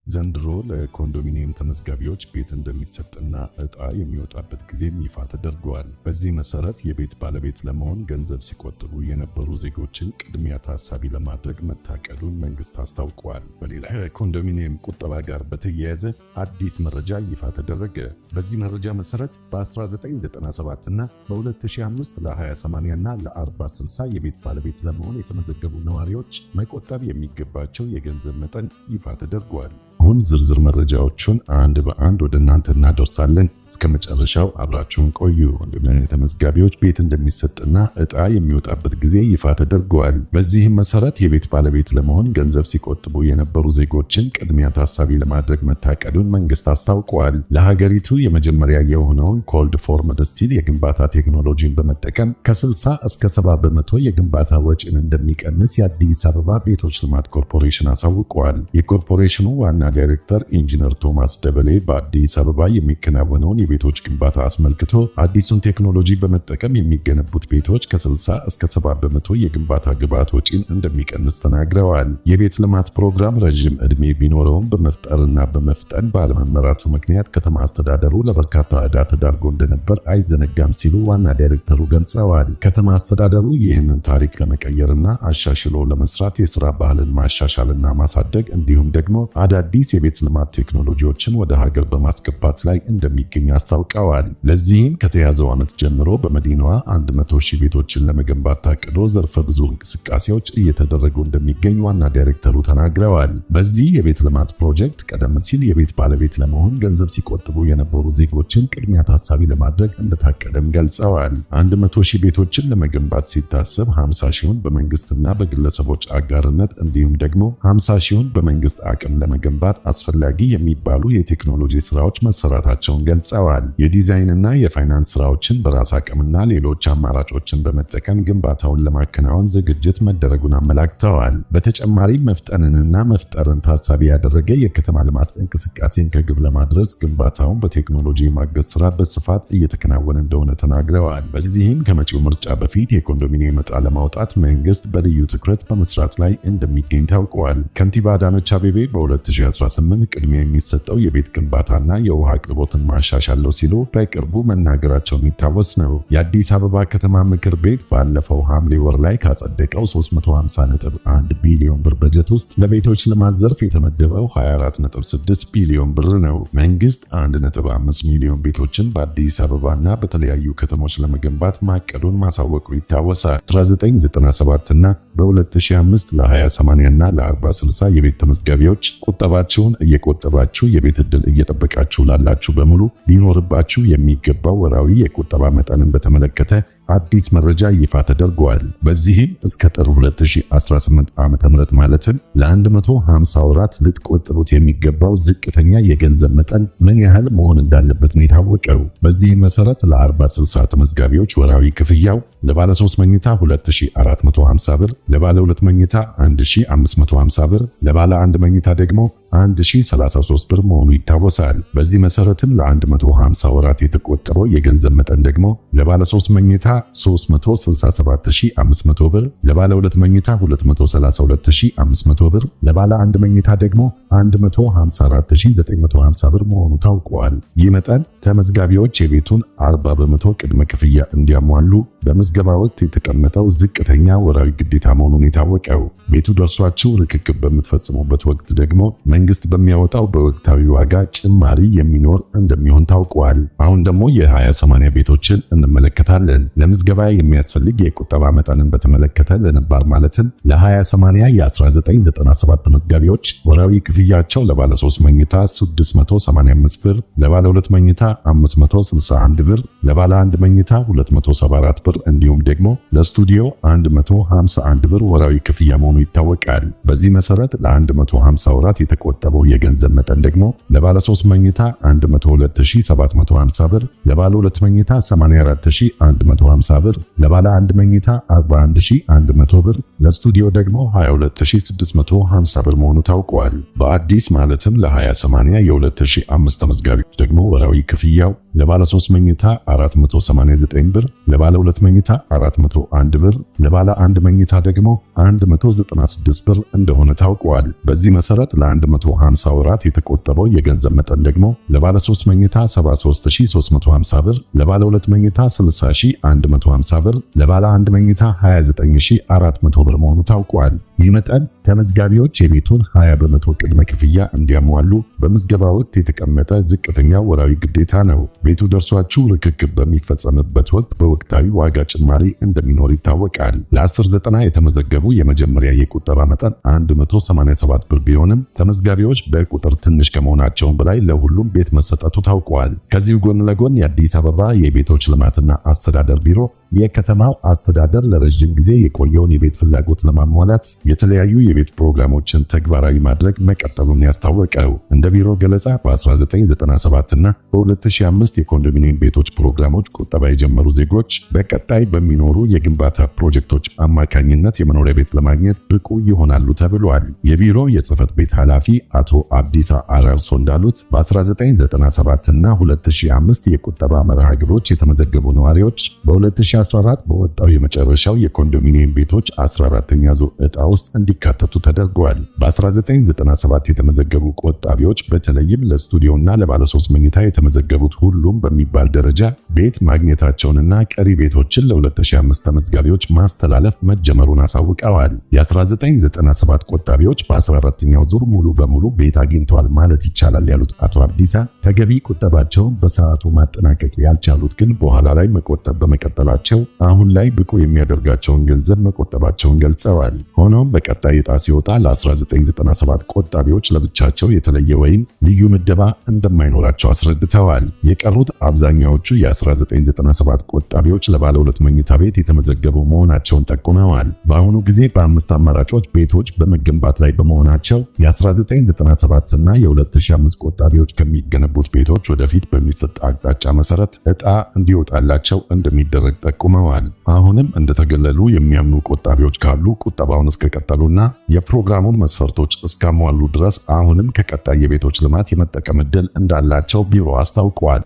ዘንድሮ ለኮንዶሚኒየም ተመዝጋቢዎች ቤት እንደሚሰጥና ዕጣ የሚወጣበት ጊዜም ይፋ ተደርጓል። በዚህ መሰረት የቤት ባለቤት ለመሆን ገንዘብ ሲቆጥቡ የነበሩ ዜጎችን ቅድሚያ ታሳቢ ለማድረግ መታቀዱን መንግስት አስታውቋል። በሌላ ከኮንዶሚኒየም ቁጠባ ጋር በተያያዘ አዲስ መረጃ ይፋ ተደረገ። በዚህ መረጃ መሰረት በ1997 እና በ2005 ለ20/80 እና ለ40/60 የቤት ባለቤት ለመሆን የተመዘገቡ ነዋሪዎች መቆጠብ የሚገባቸው የገንዘብ መጠን ይፋ ተደርጓል። አሁን ዝርዝር መረጃዎቹን አንድ በአንድ ወደ እናንተ እናደርሳለን። እስከ መጨረሻው አብራችሁን ቆዩ። ኮንዶሚኒየም ተመዝጋቢዎች ቤት እንደሚሰጥና ዕጣ የሚወጣበት ጊዜ ይፋ ተደርጓል። በዚህም መሰረት የቤት ባለቤት ለመሆን ገንዘብ ሲቆጥቡ የነበሩ ዜጎችን ቅድሚያ ታሳቢ ለማድረግ መታቀዱን መንግስት አስታውቋል። ለሀገሪቱ የመጀመሪያ የሆነውን ኮልድ ፎርምድ ስቲል የግንባታ ቴክኖሎጂን በመጠቀም ከ60 እስከ 70 በመቶ የግንባታ ወጪን እንደሚቀንስ የአዲስ አበባ ቤቶች ልማት ኮርፖሬሽን አሳውቋል። የኮርፖሬሽኑ ዋና ዳይሬክተር ኢንጂነር ቶማስ ደበሌ በአዲስ አበባ የሚከናወነውን የቤቶች ግንባታ አስመልክቶ አዲሱን ቴክኖሎጂ በመጠቀም የሚገነቡት ቤቶች ከ60 እስከ 70 በመቶ የግንባታ ግብዓት ወጪን እንደሚቀንስ ተናግረዋል። የቤት ልማት ፕሮግራም ረዥም ዕድሜ ቢኖረውም በመፍጠርና በመፍጠን ባለመመራቱ ምክንያት ከተማ አስተዳደሩ ለበርካታ ዕዳ ተዳርጎ እንደነበር አይዘነጋም ሲሉ ዋና ዳይሬክተሩ ገልጸዋል። ከተማ አስተዳደሩ ይህንን ታሪክ ለመቀየርና አሻሽሎ ለመስራት የሥራ ባህልን ማሻሻልና ማሳደግ እንዲሁም ደግሞ አዳዲስ የቤት ልማት ቴክኖሎጂዎችን ወደ ሀገር በማስገባት ላይ እንደሚገኝ አስታውቀዋል። ለዚህም ከተያዘው ዓመት ጀምሮ በመዲናዋ 100,000 ቤቶችን ለመገንባት ታቅዶ ዘርፈ ብዙ እንቅስቃሴዎች እየተደረጉ እንደሚገኝ ዋና ዳይሬክተሩ ተናግረዋል። በዚህ የቤት ልማት ፕሮጀክት ቀደም ሲል የቤት ባለቤት ለመሆን ገንዘብ ሲቆጥቡ የነበሩ ዜጎችን ቅድሚያ ታሳቢ ለማድረግ እንደታቀደም ገልጸዋል። 100,000 ቤቶችን ለመገንባት ሲታሰብ 50,000ን በመንግስትና በግለሰቦች አጋርነት እንዲሁም ደግሞ 50,000ን በመንግስት አቅም ለመገንባት አስፈላጊ የሚባሉ የቴክኖሎጂ ስራዎች መሰራታቸውን ገልጸዋል። የዲዛይንና የፋይናንስ ስራዎችን በራስ አቅምና ሌሎች አማራጮችን በመጠቀም ግንባታውን ለማከናወን ዝግጅት መደረጉን አመላክተዋል። በተጨማሪም መፍጠንንና መፍጠርን ታሳቢ ያደረገ የከተማ ልማት እንቅስቃሴን ከግብ ለማድረስ ግንባታውን በቴክኖሎጂ ማገዝ ስራ በስፋት እየተከናወነ እንደሆነ ተናግረዋል። በዚህም ከመጪው ምርጫ በፊት የኮንዶሚኒየም ዕጣ ለማውጣት መንግስት በልዩ ትኩረት በመስራት ላይ እንደሚገኝ ታውቋል። ከንቲባ አዳነች አቤቤ በ2018 ቅድሚያ የሚሰጠው የቤት ግንባታና የውሃ አቅርቦትን ማሻሻል ነው ሲሉ በቅርቡ መናገራቸው የሚታወስ ነው። የአዲስ አበባ ከተማ ምክር ቤት ባለፈው ሐምሌ ወር ላይ ካጸደቀው 350.1 ቢሊዮን ብር በጀት ውስጥ ለቤቶች ልማት ዘርፍ የተመደበው 24.6 ቢሊዮን ብር ነው። መንግስት 1.5 ሚሊዮን ቤቶችን በአዲስ አበባና በተለያዩ ከተሞች ለመገንባት ማቀዱን ማሳወቁ ይታወሳል። 1997 እና በ2005 ለ20/80 እና ለ40/60 የቤት ተመዝጋቢዎች ቁጠባችሁን እየቆጠባችሁ የቤት ዕድል እየጠበቃችሁ ላላችሁ በሙሉ ሊኖርባችሁ የሚገባው ወራዊ የቁጠባ መጠንን በተመለከተ አዲስ መረጃ ይፋ ተደርጓል። በዚህም እስከ ጥር 2018 ዓ.ም ማለትም ለ150 ወራት ልትቆጥሩት የሚገባው ዝቅተኛ የገንዘብ መጠን ምን ያህል መሆን እንዳለበት ነው የታወቀው። በዚህ መሰረት ለ40/60 ተመዝጋቢዎች ወራዊ ክፍያው ለባለ 3 መኝታ 2450 ብር፣ ለባለ 2 መኝታ 1550 ብር፣ ለባለ 1 መኝታ ደግሞ 1033 ብር መሆኑ ይታወሳል። በዚህ መሰረትም ለ150 ወራት የተቆጠረው የገንዘብ መጠን ደግሞ ለባለ 3 መኝታ 367500 ብር፣ ለባለ 2 መኝታ 232500 ብር፣ ለባለ 1 መኝታ ደግሞ 154950 ብር መሆኑ ታውቋል። ይህ መጠን ተመዝጋቢዎች የቤቱን 40 በመቶ ቅድመ ክፍያ እንዲያሟሉ በምዝገባ ወቅት የተቀመጠው ዝቅተኛ ወራዊ ግዴታ መሆኑን የታወቀው። ቤቱ ደርሷችሁ ርክክብ በምትፈጽሙበት ወቅት ደግሞ መንግስት በሚያወጣው በወቅታዊ ዋጋ ጭማሪ የሚኖር እንደሚሆን ታውቋል። አሁን ደግሞ የ20/80 ቤቶችን እንመለከታለን። ለምዝገባ የሚያስፈልግ የቁጠባ መጠንን በተመለከተ ለነባር ማለትም ለ20/80 የ1997 ተመዝጋቢዎች ወራዊ ክፍያቸው ለባለ 3 መኝታ 685 ብር፣ ለባለ 2 መኝታ 561 ብር፣ ለባለ 1 መኝታ 274 ብር እንዲሁም ደግሞ ለስቱዲዮ 151 ብር ወራዊ ክፍያ መሆኑ ይታወቃል። በዚህ መሰረት ለ150 ወራት የተቆጠበው የገንዘብ መጠን ደግሞ ለባለ 3 መኝታ 102750 ብር፣ ለባለ 2 መኝታ 84150 ብር፣ ለባለ 1 መኝታ 41100 ብር፣ ለስቱዲዮ ደግሞ 22650 ብር መሆኑ ታውቋል። በአዲስ ማለትም ለ20/80 የ2005 ተመዝጋቢዎች ደግሞ ወራዊ ክፍያው ለባለ 3 መኝታ 489 ብር፣ ለባለ 2 መኝታ 401 ብር፣ ለባለ 1 መኝታ ደግሞ 196 ብር እንደሆነ ታውቋል። በዚህ መሰረት ለ1 በ150 ወራት የተቆጠበው የገንዘብ መጠን ደግሞ ለባለ 3 መኝታ 73350 ብር፣ ለባለ 2 መኝታ 60150 ብር፣ ለባለ 1 መኝታ 29400 ብር መሆኑ ታውቋል። ይህ መጠን ተመዝጋቢዎች የቤቱን 20 በመቶ ቅድመ ክፍያ እንዲያሟሉ በምዝገባ ወቅት የተቀመጠ ዝቅተኛ ወራዊ ግዴታ ነው። ቤቱ ደርሷችሁ ርክክብ በሚፈጸምበት ወቅት በወቅታዊ ዋጋ ጭማሪ እንደሚኖር ይታወቃል። ለ1090 የተመዘገቡ የመጀመሪያ የቁጠባ መጠን 187 ብር ቢሆንም ተመዝጋቢዎች በቁጥር ትንሽ ከመሆናቸው በላይ ለሁሉም ቤት መሰጠቱ ታውቋል። ከዚሁ ጎን ለጎን የአዲስ አበባ የቤቶች ልማትና አስተዳደር ቢሮ የከተማው አስተዳደር ለረጅም ጊዜ የቆየውን የቤት ፍላጎት ለማሟላት የተለያዩ የቤት ፕሮግራሞችን ተግባራዊ ማድረግ መቀጠሉን ያስታወቀው። እንደ ቢሮ ገለጻ በ1997 እና በ2005 የኮንዶሚኒየም ቤቶች ፕሮግራሞች ቁጠባ የጀመሩ ዜጎች በቀጣይ በሚኖሩ የግንባታ ፕሮጀክቶች አማካኝነት የመኖሪያ ቤት ለማግኘት ብቁ ይሆናሉ ተብሏል። የቢሮ የጽህፈት ቤት ኃላፊ አቶ አብዲሳ አራርሶ እንዳሉት በ1997 እና 2005 የቁጠባ መርሃ ግብሮች የተመዘገቡ ነዋሪዎች በ2014 በወጣው የመጨረሻው የኮንዶሚኒየም ቤቶች 14ኛ ዙር ዕጣ ውስጥ እንዲካተቱ ተደርጓል። በ1997 የተመዘገቡ ቆጣቢዎች በተለይም ለስቱዲዮና ለባለ 3 መኝታ የተመዘገቡት ሁሉም በሚባል ደረጃ ቤት ማግኘታቸውንና ቀሪ ቤቶችን ለ2005 ተመዝጋቢዎች ማስተላለፍ መጀመሩን አሳውቀዋል። የ1997 ቆጣቢዎች በ14ኛው ዙር ሙሉ በሙሉ ቤት አግኝተዋል ማለት ይቻላል ያሉት አቶ አብዲሳ ተገቢ ቁጠባቸውን በሰዓቱ ማጠናቀቅ ያልቻሉት ግን በኋላ ላይ መቆጠብ በመቀጠላቸው አሁን ላይ ብቁ የሚያደርጋቸውን ገንዘብ መቆጠባቸውን ገልጸዋል። ሆኖም በቀጣይ ዕጣ ሲወጣ ለ1997 ቆጣቢዎች ለብቻቸው የተለየ ወይም ልዩ ምደባ እንደማይኖራቸው አስረድተዋል። የቀሩት አብዛኛዎቹ የ1997 ቆጣቢዎች ለባለ 2 መኝታ ቤት የተመዘገቡ መሆናቸውን ጠቁመዋል። በአሁኑ ጊዜ በ5 አማራጮች ቤቶች በመገንባት ላይ በመሆናቸው የ1997 እና የ2005 ቆጣቢዎች ከሚገነቡት ቤቶች ወደፊት በሚሰጥ አቅጣጫ መሰረት ዕጣ እንዲወጣላቸው እንደሚደረግ ጠቁመዋል። አሁንም እንደተገለሉ የሚያምኑ ቆጣቢዎች ካሉ ቁጠባውን እስከቀጠሉና የፕሮግራሙን መስፈርቶች እስካሟሉ ድረስ አሁንም ከቀጣይ የቤቶች ልማት የመጠቀም ዕድል እንዳላቸው ቢሮ አስታውቋል።